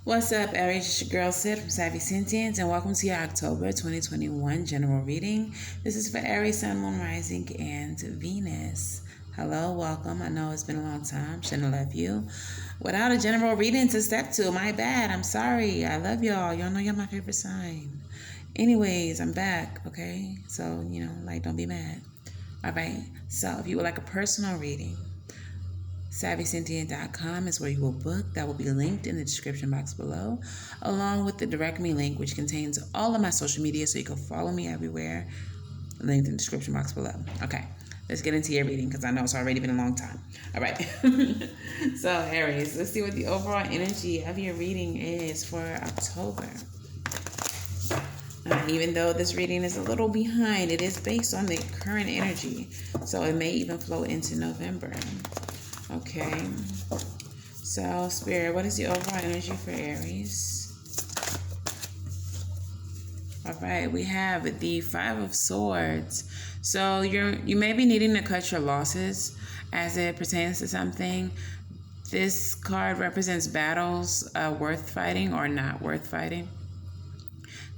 What's up, Aries? It's your girl Sid from Savy, Sentient, and welcome to your October 2021 general reading. This is for Aries, Sun, Moon, Rising, and Venus. Hello, welcome. I know it's been a long time. Shouldn't have left you without a general reading to step to. My bad. I'm sorry. I love y'all. Y'all know you're my favorite sign. Anyways, I'm back, okay? So, don't be mad. All right. So, if you would like a personal reading, SavySentient.com is where you will book. That will be linked in the description box below, along with the direct me link, which contains all of my social media, so you can follow me everywhere. Linked in the description box below. Okay, let's get into your reading because I know it's already been a long time. All right. So, Aries, let's see what the overall energy of your reading is for October. Even though this reading is a little behind, it is based on the current energy, so it may even flow into November. Okay, so Spirit, what is the overall energy for Aries? All right, we have the Five of Swords. So you may be needing to cut your losses as it pertains to something. This card represents battles worth fighting or not worth fighting.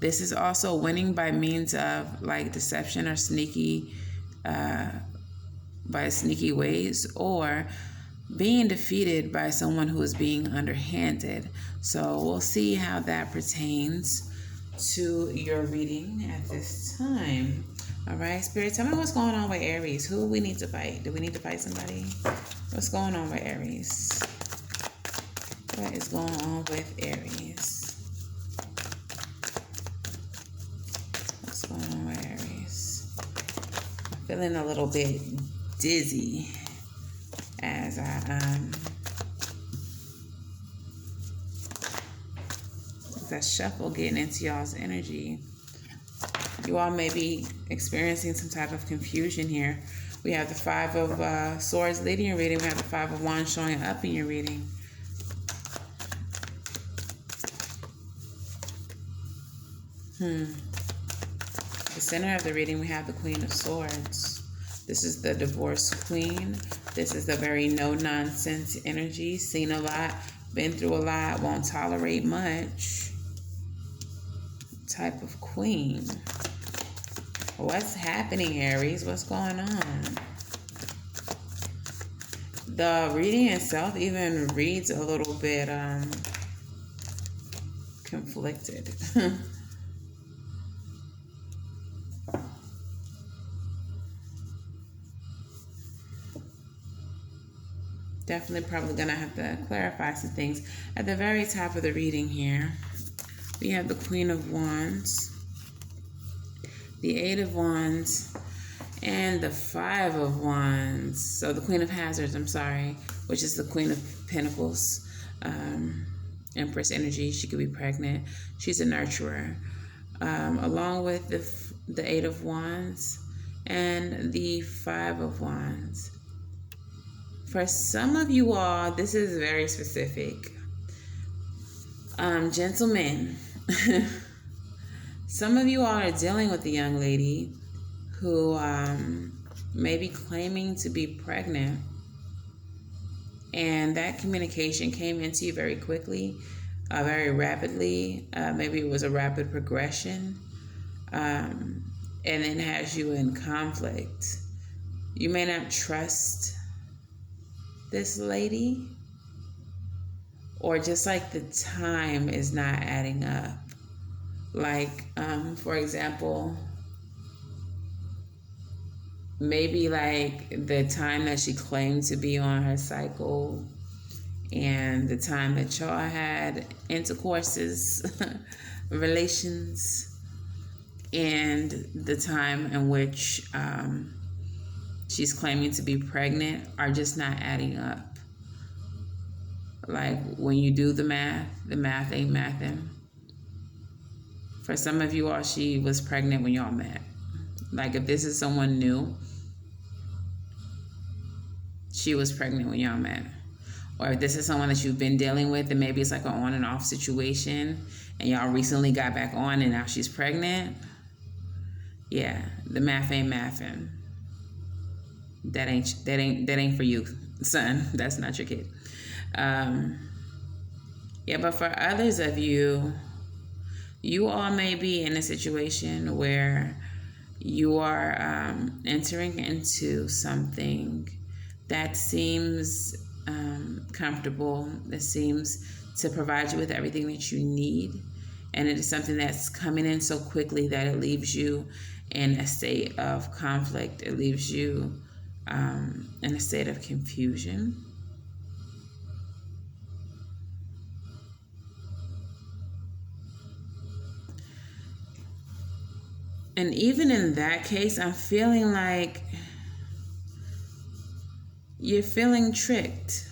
This is also winning by means of like deception or sneaky ways, or being defeated by someone who is being underhanded. So we'll see how that pertains to your reading at this time. All right, Spirit, tell me what's going on with Aries. Who we need to fight? Do we need to fight somebody? What's going on with Aries? What is going on with Aries? What's going on with Aries? I'm feeling a little bit dizzy as I shuffle getting into y'all's energy. You all may be experiencing some type of confusion here. We have the Five of Swords leading your reading. We have the Five of Wands showing up in your reading. The center of the reading, we have the Queen of Swords. This is the divorced queen. This is the very no-nonsense energy. Seen a lot, been through a lot, won't tolerate much type of queen. What's happening, Aries? What's going on? The reading itself even reads a little bit conflicted. Definitely probably going to have to clarify some things. At the very top of the reading here, we have the Queen of Wands, the Eight of Wands, and the Five of Wands. So the Queen of Hazards, which is the Queen of Pentacles, Empress energy. She could be pregnant. She's a nurturer. Along with the Eight of Wands and the Five of Wands. For some of you all, this is very specific. Gentlemen, some of you all are dealing with a young lady who may be claiming to be pregnant. And that communication came into you very quickly, very rapidly. Maybe it was a rapid progression. And it has you in conflict. You may not trust this lady, or just like the time is not adding up. Like, for example, maybe like the time that she claimed to be on her cycle and the time that y'all had intercourses, relations, and the time in which she's claiming to be pregnant are just not adding up. Like when you do the math ain't mathing. For some of you all, she was pregnant when y'all met. Like if this is someone new, she was pregnant when y'all met. Or if this is someone that you've been dealing with and maybe it's like an on and off situation and y'all recently got back on and now she's pregnant. Yeah, the math ain't mathing. That ain't for you, son. That's not your kid. Yeah, Yeah, but for others of you, you all may be in a situation where you are entering into something that seems comfortable, that seems to provide you with everything that you need. And it is something that's coming in so quickly that it leaves you in a state of conflict. It leaves you in a state of confusion. And even in that case, I'm feeling like you're feeling tricked.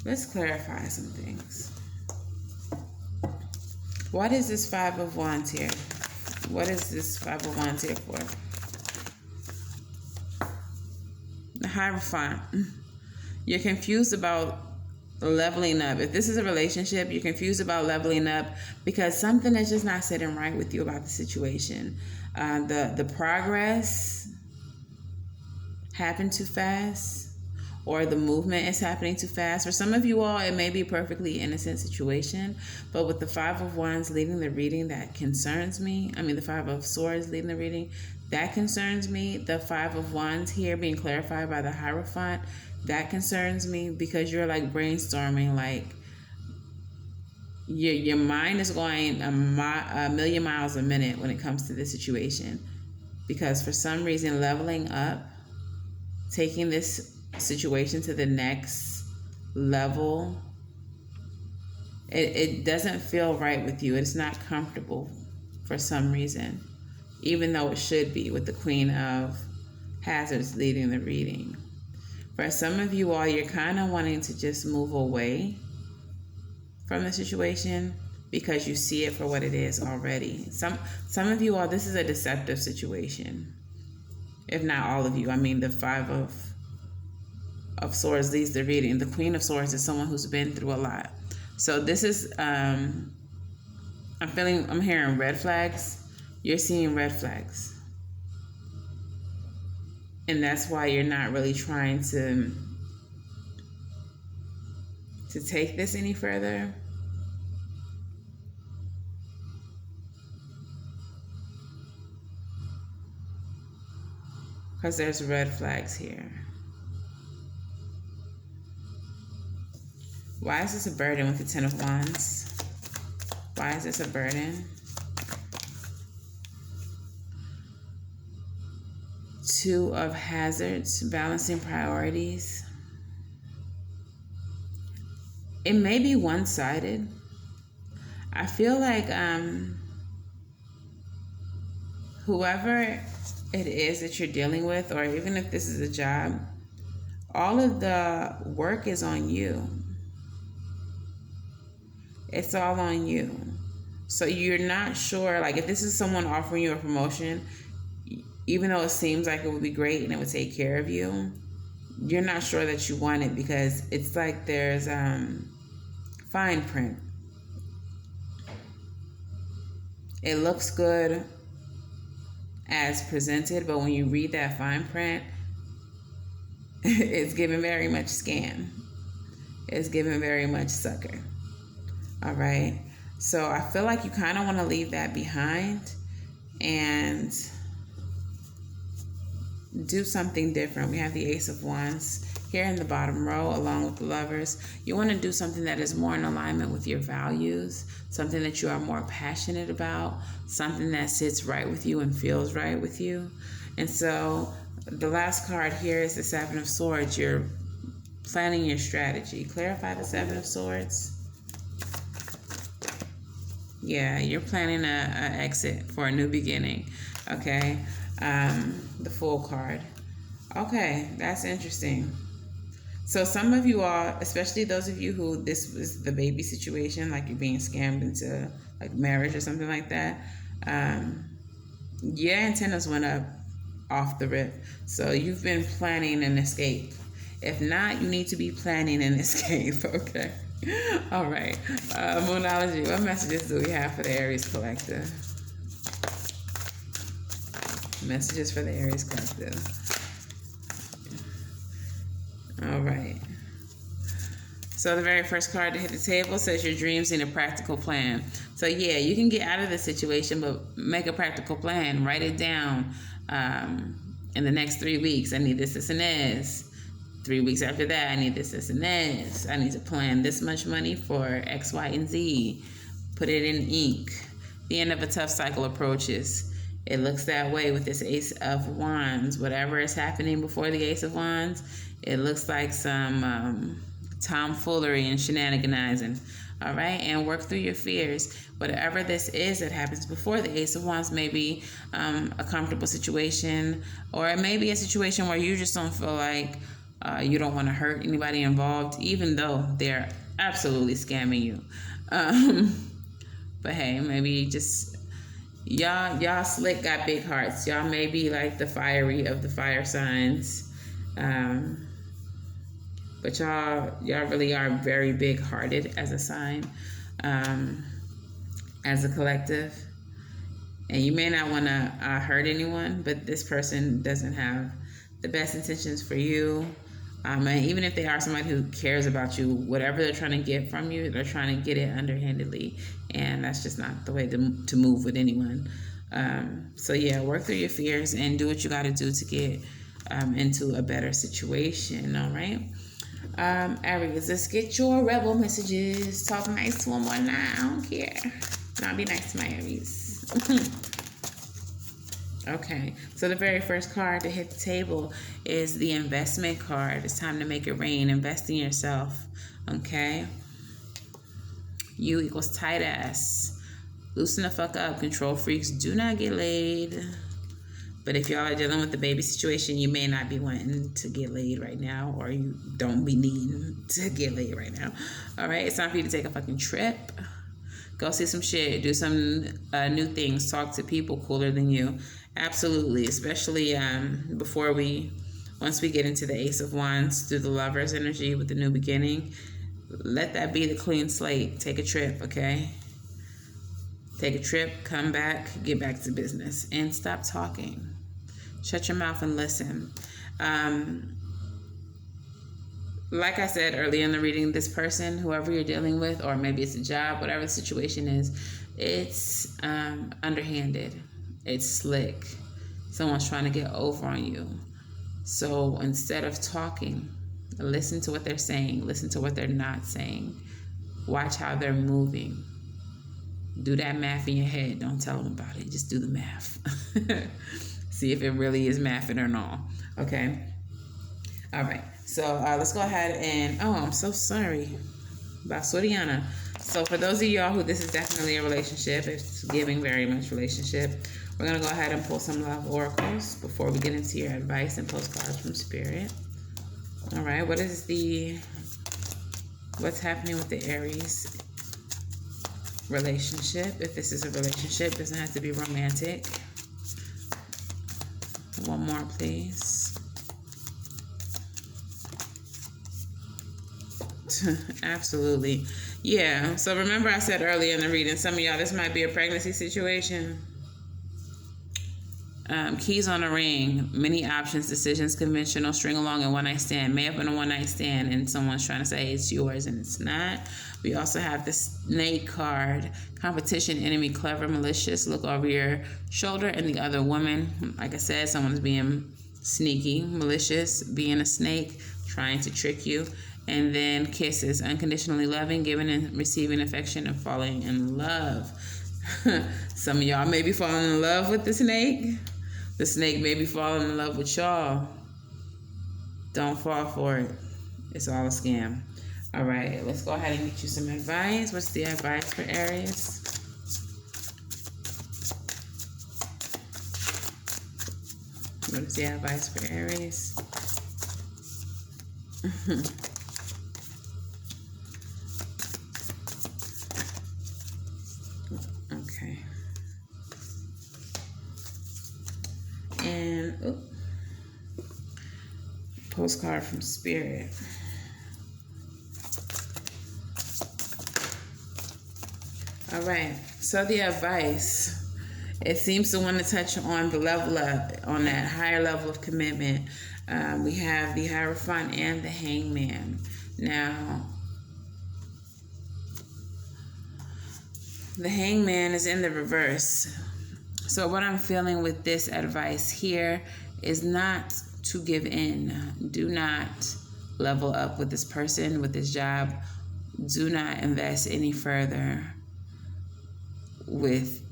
Let's clarify some things. What is this Five of Wands here? What is this Five of Wands here for? The Hierophant. You're confused about leveling up. If this is a relationship, you're confused about leveling up because something is just not sitting right with you about the situation. The progress happened too fast, or the movement is happening too fast. For some of you all, it may be a perfectly innocent situation, but with the Five of Wands leading the reading, that concerns me. I mean, the Five of Swords leading the reading, that concerns me. The Five of Wands here being clarified by the Hierophant, that concerns me because you're like brainstorming, like your mind is going a million miles a minute when it comes to this situation. Because for some reason, leveling up, taking this situation to the next level, it doesn't feel right with you. It's not comfortable for some reason, even though it should be, with the Queen of Hazards leading the reading. For some of you all, you're kind of wanting to just move away from the situation because you see it for what it is already. Some of you all, this is a deceptive situation. If not all of you. I mean, the Five of Swords leads the reading. The Queen of Swords is someone who's been through a lot. So this is, I'm hearing red flags. You're seeing red flags. And that's why you're not really trying to take this any further. Because there's red flags here. Why is this a burden with the Ten of Wands? Why is this a burden? Two of Hazards, balancing priorities. It may be one-sided. I feel like whoever it is that you're dealing with, or even if this is a job, all of the work is on you. It's all on you. So you're not sure, like if this is someone offering you a promotion, even though it seems like it would be great and it would take care of you, you're not sure that you want it because it's like there's fine print. It looks good as presented, but when you read that fine print, it's given very much scam. It's given very much sucker. All right. So I feel like you kind of want to leave that behind and do something different. We have the Ace of Wands here in the bottom row along with the Lovers. You want to do something that is more in alignment with your values, something that you are more passionate about, something that sits right with you and feels right with you. And so the last card here is the Seven of Swords. You're planning your strategy. Clarify the Seven of Swords. Yeah, you're planning an exit for a new beginning. Okay. The Fool card. Okay, that's interesting. So some of you all, especially those of you who this was the baby situation, like you're being scammed into like marriage or something like that, your antennas went up off the rip. So you've been planning an escape. If not, you need to be planning an escape, okay? All right. Moonology, what messages do we have for the Aries collective? Messages for the Aries collective. All right. So the very first card to hit the table says your dreams need a practical plan. So yeah, you can get out of the situation, but make a practical plan. Write it down. In the next 3 weeks, I need this, and this. 3 weeks after that, I need this, and this. I need to plan this much money for X, Y, and Z. Put it in ink. The end of a tough cycle approaches. It looks that way with this Ace of Wands. Whatever is happening before the Ace of Wands, it looks like some tomfoolery and shenaniganizing. All right, and work through your fears. Whatever this is that happens before the Ace of Wands may be a comfortable situation, or it may be a situation where you just don't feel like you don't want to hurt anybody involved, even though they're absolutely scamming you. But hey, maybe just y'all slick, got big hearts. Y'all may be like the fiery of the fire signs. But y'all really are very big-hearted as a sign, as a collective. And you may not want to hurt anyone, but this person doesn't have the best intentions for you. And even if they are somebody who cares about you, whatever they're trying to get from you, they're trying to get it underhandedly. And that's just not the way to move with anyone. So yeah, work through your fears and do what you got to do to get into a better situation, all right? Aries, let's get your rebel messages. Talk nice to them or not. I don't care. Not be nice to my Aries. Okay, so the very first card to hit the table is the investment card. It's time to make it rain. Invest in yourself. Okay. U equals tight ass. Loosen the fuck up. Control freaks do not get laid. But if y'all are dealing with the baby situation, you may not be wanting to get laid right now, or you don't be needing to get laid right now. All right, it's time for you to take a fucking trip. Go see some shit. Do some new things. Talk to people cooler than you. Absolutely, especially once we get into the Ace of Wands through the Lover's energy with the new beginning. Let that be the clean slate. Take a trip, okay? Take a trip, come back, get back to business, and stop talking. Shut your mouth and listen. Like I said earlier in the reading, this person, whoever you're dealing with, or maybe it's a job, whatever the situation is, it's underhanded. It's slick. Someone's trying to get over on you. So instead of talking, listen to what they're saying. Listen to what they're not saying. Watch how they're moving. Do that math in your head. Don't tell them about it. Just do the math. See if it really is mathing or not. Okay? All right. So let's go ahead and... Oh, I'm so sorry. Basuriana. So for those of y'all who this is definitely a relationship, it's giving very much relationship, we're going to go ahead and pull some love oracles before we get into your advice and postcards from Spirit. All right. What's happening with the Aries relationship? If this is a relationship, it doesn't have to be romantic. One more, please. Absolutely. Yeah. So remember I said earlier in the reading, some of y'all, this might be a pregnancy situation. Keys on a ring, many options, decisions, conventional, string along, and one night stand. May have been a one night stand and someone's trying to say it's yours and it's not. We also have the snake card, competition, enemy, clever, malicious, look over your shoulder, and the other woman. Like I said, someone's being sneaky, malicious, being a snake, trying to trick you. And then kisses, unconditionally loving, giving and receiving affection, and falling in love. Some of y'all may be falling in love with the snake. The snake may be falling in love with y'all. Don't fall for it. It's all a scam. All right, let's go ahead and get you some advice. What's the advice for Aries? What is the advice for Aries? Okay. And postcard from Spirit. All right. So the advice, it seems to want to touch on the level up, on that higher level of commitment. We have the Hierophant and the Hangman. Now, the Hangman is in the reverse. So what I'm feeling with this advice here is not to give in. Do not level up with this person, with this job. Do not invest any further with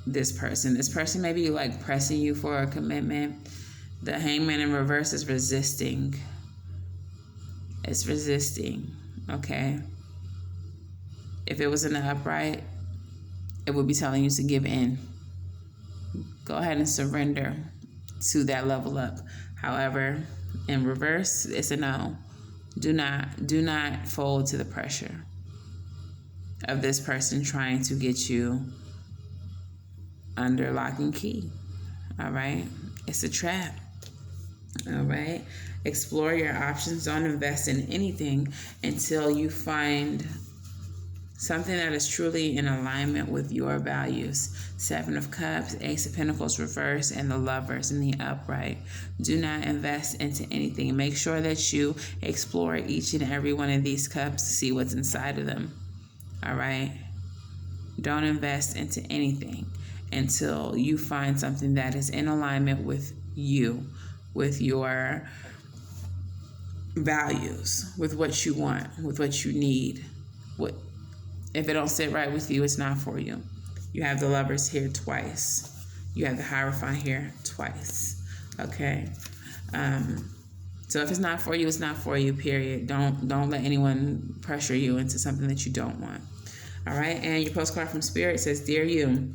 this person. This person may be like pressing you for a commitment. The Hangman in reverse is resisting. It's resisting, okay? If it was in the upright, it would be telling you to give in. Go ahead and surrender to that level up. However, in reverse, it's a no. Do not fold to the pressure of this person trying to get you under lock and key. All right? It's a trap. All right? Explore your options. Don't invest in anything until you find something that is truly in alignment with your values. 7 of Cups, Ace of Pentacles reverse, and the Lovers in the upright. Do not invest into anything. Make sure that you explore each and every one of these cups to see what's inside of them. All right? Don't invest into anything until you find something that is in alignment with you, with your values, with what you want, with what you need. If it don't sit right with you, it's not for you. You have the Lovers here twice. You have the Hierophant here twice. Okay? So if it's not for you, it's not for you, period. Don't let anyone pressure you into something that you don't want. All right? And your postcard from Spirit says, Dear you,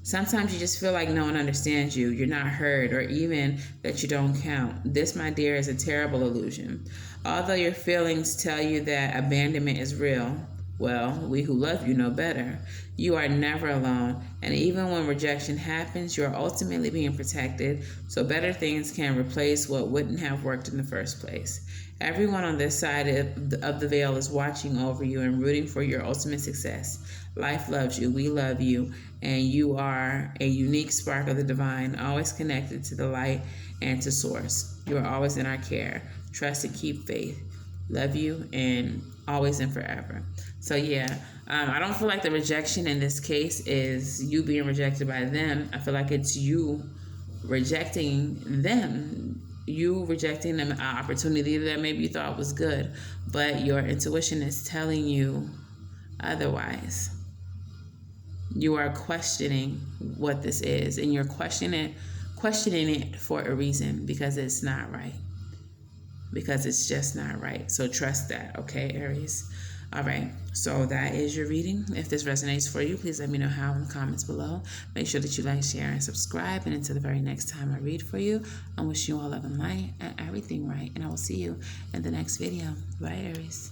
sometimes you just feel like no one understands you. You're not heard, or even that you don't count. This, my dear, is a terrible illusion. Although your feelings tell you that abandonment is real, well, we who love you know better. You are never alone, and even when rejection happens, you are ultimately being protected, so better things can replace what wouldn't have worked in the first place. Everyone on this side of the veil is watching over you and rooting for your ultimate success. Life loves you, we love you, and you are a unique spark of the divine, always connected to the light and to source. You are always in our care. Trust and keep faith. Love you, and always and forever. So yeah, I don't feel like the rejection in this case is you being rejected by them. I feel like it's you rejecting them. You rejecting an opportunity that maybe you thought was good, but your intuition is telling you otherwise. You are questioning what this is, and you're questioning it for a reason, because it's not right. Because it's just not right. So trust that, okay, Aries? All right, so that is your reading. If this resonates for you, please let me know how in the comments below. Make sure that you like, share, and subscribe. And until the very next time I read for you, I wish you all love and light and everything right. And I will see you in the next video. Bye, Aries.